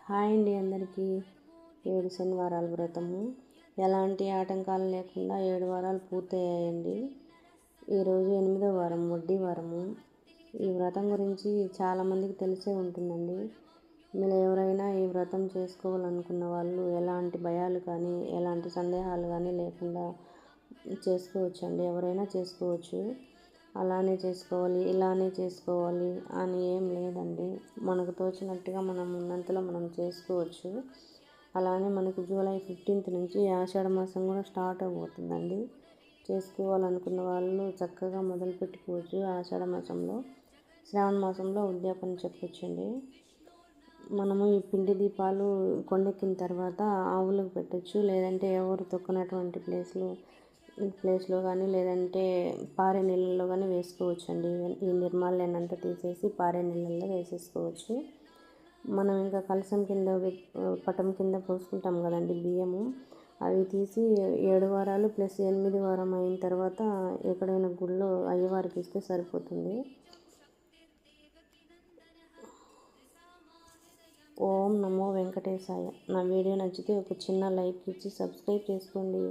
Hi అండి అందరికీ. 7 శనివారాల వ్రతము ఎలాంటి ఆటంకాలు లేకుండా 7 వారాలు పూర్తయ్యాయండి. ఈరోజు 8వ వారం, వడ్డీ వారము. ఈ వ్రతం గురించి చాలామందికి తెలిసే ఉంటుందండి. మీరు ఎవరైనా ఈ వ్రతం చేసుకోవాలనుకున్న వాళ్ళు ఎలాంటి భయాలు కానీ ఎలాంటి సందేహాలు కానీ లేకుండా చేసుకోవచ్చండి. ఎవరైనా చేసుకోవచ్చు. అలానే చేసుకోవాలి, ఇలానే చేసుకోవాలి అని ఏం లేదండి. మనకు తోచినట్టుగా మనం ఉన్నంతలో మనం చేసుకోవచ్చు. అలానే మనకు జూలై 15 నుంచి ఆషాఢ మాసం కూడా స్టార్ట్ అవబోతుందండి. చేసుకోవాలనుకున్న వాళ్ళు చక్కగా మొదలు పెట్టుకోవచ్చు. ఆషాఢ మాసంలో, శ్రావణ మాసంలో ఉద్యాపన చెప్పొచ్చండి. మనము ఈ పిండి దీపాలు కొండెక్కిన తర్వాత ఆవులకు పెట్టచ్చు, లేదంటే ఎవరు తొక్కనటువంటి ప్లేస్లో కానీ లేదంటే పారే నీళ్ళల్లో కానీ వేసుకోవచ్చండి. ఈ నిర్మాల్యాన్ని అంతా తీసేసి పారే నీళ్ళల్లో వేసేసుకోవచ్చు. మనం ఇంకా కలసం కింద పటం కింద పోసుకుంటాం కదండి బియ్యము, అవి తీసి 7 వారాలు ప్లస్ 8 వారం అయిన తర్వాత ఎక్కడైనా గుళ్ళో అయ్యవారికి ఇస్తే సరిపోతుంది. ఓం నమో వెంకటేశాయ. నా వీడియో నచ్చితే ఒక చిన్న లైక్ ఇచ్చి సబ్స్క్రైబ్ చేసుకోండి.